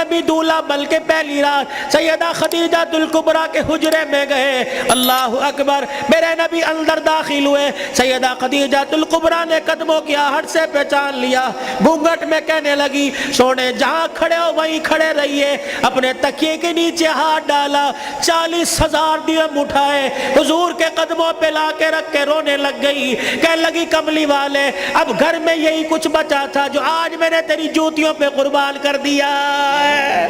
نبی دولہا بلکہ پہلی رات سیدہ خدیجہ الکبریٰ کے حجرے میں گئے. اللہ اکبر. میرے نبی اندر داخل ہوئے. سیدہ خدیجہ الکبریٰ نے قدموں کی آہٹ سے پہچان لیا. گھونگھٹ میں کہنے لگی سونے جہاں کھڑے ہو وہیں کھڑے رہیے. اپنے تکیے کے نیچے ہاتھ ڈالا, 40,000 درہم اٹھائے, حضور کے قدموں پہ لا کے رکھ کے رونے لگ گئی. کہنے لگی کملی والے اب گھر میں یہی کچھ بچا تھا جو آج میں نے تیری جوتیوں پہ قربان کر دیا ہے.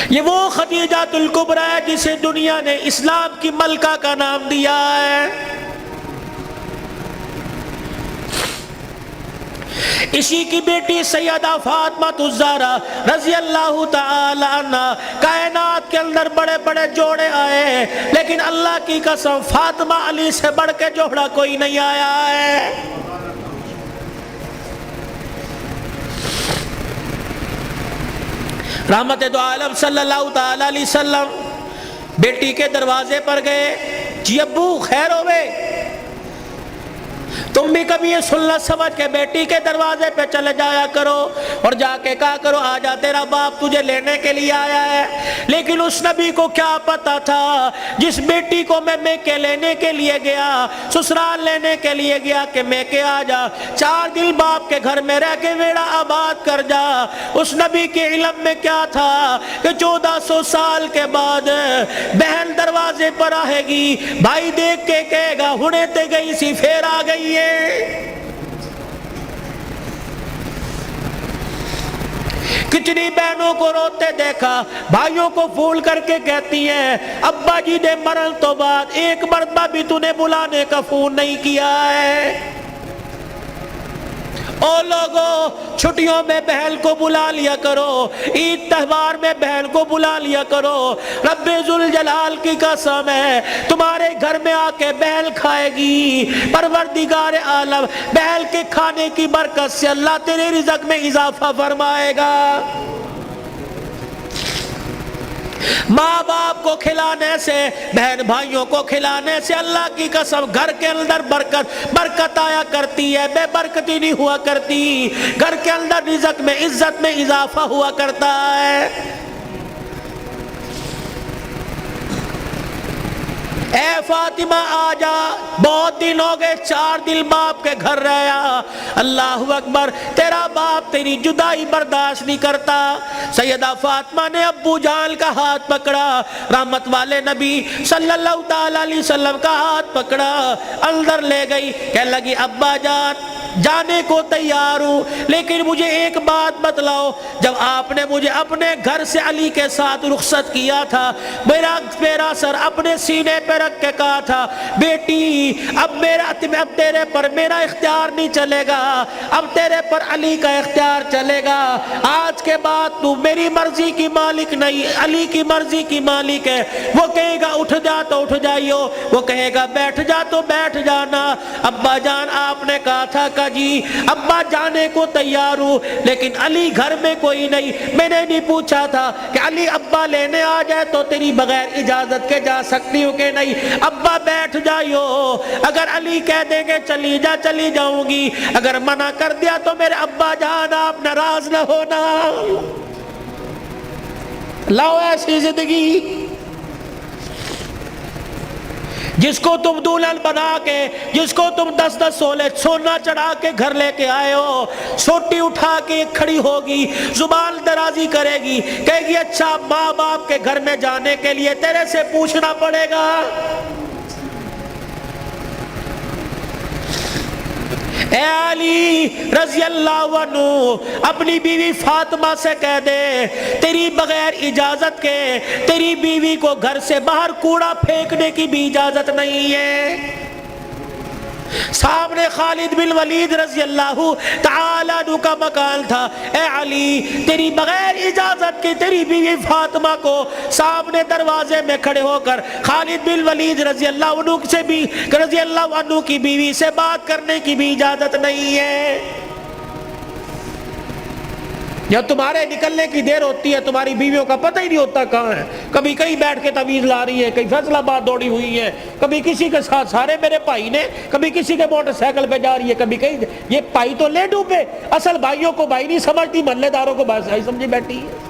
یہ وہ خدیجہ الکبریٰ ہے جسے دنیا نے اسلام کی ملکہ کا نام دیا ہے. اسی کی بیٹی سیدہ فاطمہ الزہرا رضی اللہ تعالی عنہ. کائنات کے اندر بڑے بڑے جوڑے آئے لیکن اللہ کی قسم فاطمہ علی سے بڑھ کے جوڑا کوئی نہیں آیا ہے. رحمت دو عالم صلی اللہ تعالی علیہ وسلم بیٹی کے دروازے پر گئے. جی ابو خیر ہوئے. تم بھی کبھی یہ سننا سمجھ کے بیٹی کے دروازے پہ چلے جایا کرو اور جا کے کہا کرو آجا تیرا باپ تجھے لینے کے لیے آیا ہے. لیکن اس نبی کو کیا پتا تھا جس بیٹی کو میں میکے لینے کے لیے گیا, سسرال لینے کے لیے گیا کہ میکے آجا 4 دن باپ کے گھر میں رہ کے بیڑا آباد کر جا. اس نبی کے علم میں کیا تھا کہ 1400 سال کے بعد بہن دروازے پر آئے گی, بھائی دیکھ کے کہے گا ہنے تے گئی سی پھر آ گئی ہے. کتنی بہنوں کو روتے دیکھا, بھائیوں کو پھول کر کے کہتی ہیں ابا جی نے مرن تو بعد ایک مرتبہ بھی تو نے بلانے کا فون نہیں کیا ہے. او لوگو چھٹیوں میں بہن کو بلا لیا کرو, عید تہوار میں بہن کو بلا لیا کرو. رب ذوالجلال کی قسم ہے تمہارے گھر میں آ کے بہن کھائے گی. پروردگار عالم بہن کے کھانے کی برکت سے اللہ تیرے رزق میں اضافہ فرمائے گا. ماں باپ کو کھلانے سے, بہن بھائیوں کو کھلانے سے اللہ کی قسم گھر کے اندر برکت آیا کرتی ہے, بے برکتی نہیں ہوا کرتی. گھر کے اندر رزق میں عزت میں اضافہ ہوا کرتا ہے. اے فاطمہ آجا, بہت دن ہو گئے 4 دن باپ کے گھر رہا. اللہ اکبر. تیرا باپ تیری جدائی برداشت نہیں کرتا. سیدہ فاطمہ نے ابو جان کا ہاتھ پکڑا, رحمت والے نبی صلی اللہ تعالی علیہ وسلم کا ہاتھ پکڑا, اندر لے گئی. کہنے لگی ابا جان جانے کو تیار ہوں لیکن مجھے ایک بات بتلاؤ, جب آپ نے مجھے اپنے گھر سے علی کے ساتھ رخصت کیا تھا میرا سر اپنے سینے پہ رکھ کے کہا تھا بیٹی اب تیرے پر میرا اختیار نہیں چلے گا, اب تیرے پر علی کا اختیار چلے گا. آج کے بعد تو میری مرضی کی مالک نہیں, علی کی مرضی کی مالک ہے. وہ کہے گا اٹھ جا تو اٹھ جائیو, وہ کہے گا بیٹھ جا تو بیٹھ جانا. ابا جان آپ نے کہا تھا کہ جی ابا جانے کو تیار ہوں لیکن علی گھر میں کوئی نہیں. میں نے نہیں پوچھا تھا کہ علی ابا لینے آ جائے تو تیری بغیر اجازت کے جا سکتی ہوں کہ نہیں. ابا بیٹھ جائیو, اگر علی کہہ دیں گے چلی جا چلی جاؤں گی, اگر منع کر دیا تو میرے ابا جان آپ ناراض نہ ہونا. لاؤ ایسی زندگی جس کو تم دلہن بنا کے, جس کو تم 10-10 تولے سونا چڑھا کے گھر لے کے آئے ہو, سوٹی اٹھا کے کھڑی ہوگی, زبان درازی کرے گی, کہے گی اچھا ماں باپ کے گھر میں جانے کے لیے تیرے سے پوچھنا پڑے گا. اے علی رضی اللہ عنہ اپنی بیوی فاطمہ سے کہہ دے تیری بغیر اجازت کے تیری بیوی کو گھر سے باہر کوڑا پھینکنے کی بھی اجازت نہیں ہے. سامنے خالد بن ولید رضی اللہ تعالی عنہ کا مکان تھا. اے علی تیری بغیر اجازت کی تیری بیوی فاطمہ کو سامنے دروازے میں کھڑے ہو کر خالد بن ولید رضی اللہ عنہ کی بیوی سے بات کرنے کی بھی اجازت نہیں ہے. جب تمہارے نکلنے کی دیر ہوتی ہے تمہاری بیویوں کا پتہ ہی نہیں ہوتا کہاں ہے، کبھی کہیں بیٹھ کے تعویذ لا رہی ہے، کہیں فیصل آباد دوڑی ہوئی ہے، کبھی کسی کے ساتھ سارے میرے بھائی نے، کبھی کسی کے موٹر سائیکل پہ جا رہی ہے، کبھی کہیں، یہ بھائی تو لے ڈوبے، اصل بھائیوں کو بھائی نہیں سمجھتی، محلے داروں کو بھائی سمجھی بیٹھی ہے۔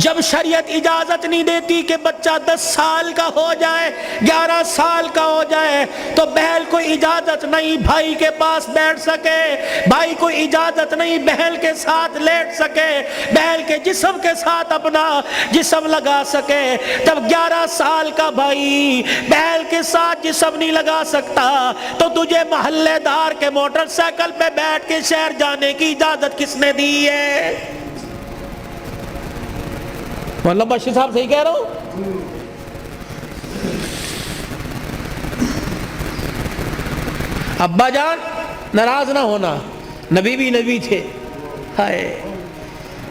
جب شریعت اجازت نہیں دیتی کہ بچہ 10 سال کا ہو جائے، 11 سال کا ہو جائے، تو بہن کو اجازت نہیں بھائی کے پاس بیٹھ سکے، بھائی کو اجازت نہیں بہن کے ساتھ لیٹ سکے، بہن کے جسم کے ساتھ اپنا جسم لگا سکے۔ جب 11 سال کا بھائی بہن کے ساتھ جسم نہیں لگا سکتا تو تجھے محلے دار کے موٹر سائیکل پہ بیٹھ کے شہر جانے کی اجازت کس نے دی ہے؟ مولانا بشیر صاحب صحیح کہہ رہا ہوں؟ ابا جان ناراض نہ ہونا، نبی بھی نبی تھے، ہائے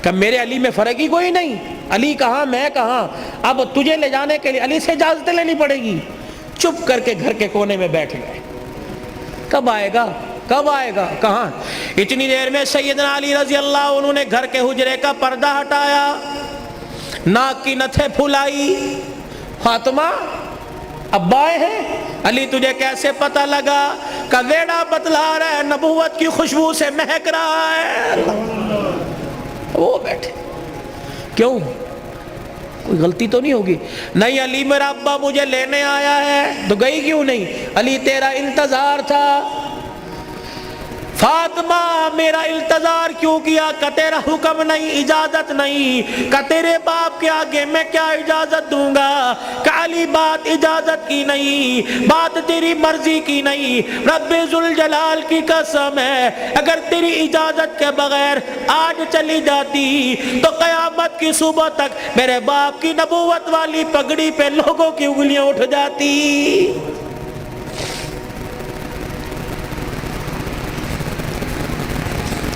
کہ میرے علی میں فرق ہی کوئی نہیں، علی کہاں میں کہاں، اب تجھے لے جانے کے لیے علی سے اجازت لینی پڑے گی۔ چپ کر کے گھر کے کونے میں بیٹھ گئے، کب آئے گا کب آئے گا کہاں؟ اتنی دیر میں سیدنا علی رضی اللہ عنہ نے گھر کے حجرے کا پردہ ہٹایا، ناک کی نتھے پھلائی، فاطمہ ابا آئے ہیں؟ علی تجھے کیسے پتہ لگا؟ کہ ویڑا بتلا رہا ہے، نبوت کی خوشبو سے مہک رہا ہے۔ وہ بیٹھے، کیوں؟ کوئی غلطی تو نہیں ہوگی؟ نہیں علی میرا ابا مجھے لینے آیا ہے۔ تو گئی کیوں نہیں؟ علی تیرا انتظار تھا۔ فاطمہ میرا انتظار کیوں کیا؟ کہ تیرا حکم نہیں، اجازت نہیں، کہ تیرے باپ کے آگے میں کیا اجازت دوں گا؟ کہ علی بات اجازت کی نہیں، بات تیری مرضی کی نہیں، رب ذوالجلال کی قسم ہے اگر تیری اجازت کے بغیر آج چلی جاتی تو قیامت کی صبح تک میرے باپ کی نبوت والی پگڑی پہ لوگوں کی انگلیاں اٹھ جاتی۔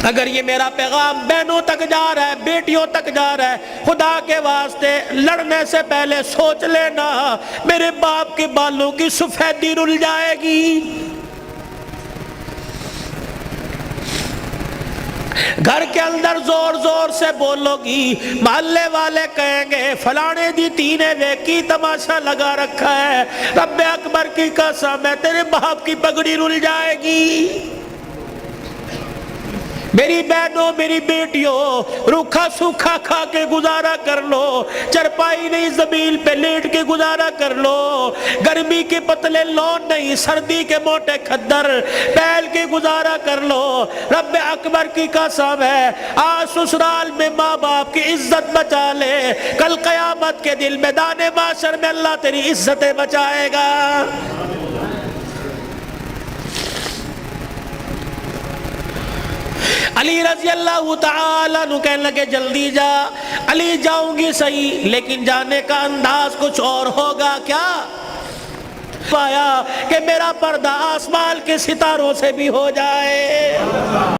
اگر یہ میرا پیغام بہنوں تک جا رہا ہے، بیٹیوں تک جا رہا ہے، خدا کے واسطے لڑنے سے پہلے سوچ لینا میرے باپ کے بالوں کی سفیدی رل جائے گی۔ گھر کے اندر زور زور سے بولو گی، محلے والے کہیں گے فلانے دی تینے ویکی تماشا لگا رکھا ہے، رب اکبر کی قسم ہے تیرے باپ کی پگڑی رل جائے گی۔ میری بہنوں میری بیٹیوں روکھا سوکھا کھا کے گزارا کر لو، چرپائی نہیں زمین پہ لیٹ کے گزارا کر لو، گرمی کے پتلے لون نہیں سردی کے موٹے کھدر پہل کے گزارا کر لو۔ رب اکبر کی قسم ہے آج سسرال میں ماں باپ کی عزت بچا لے، کل قیامت کے دل میدان محشر میں اللہ تیری عزتیں بچائے گا۔ علی رضی اللہ تعالیٰ عنہ کہنے لگے جلدی جا۔ علی جاؤں گی صحیح لیکن جانے کا انداز کچھ اور ہوگا۔ کیا پایا کہ میرا پردہ آسمان کے ستاروں سے بھی ہو جائے۔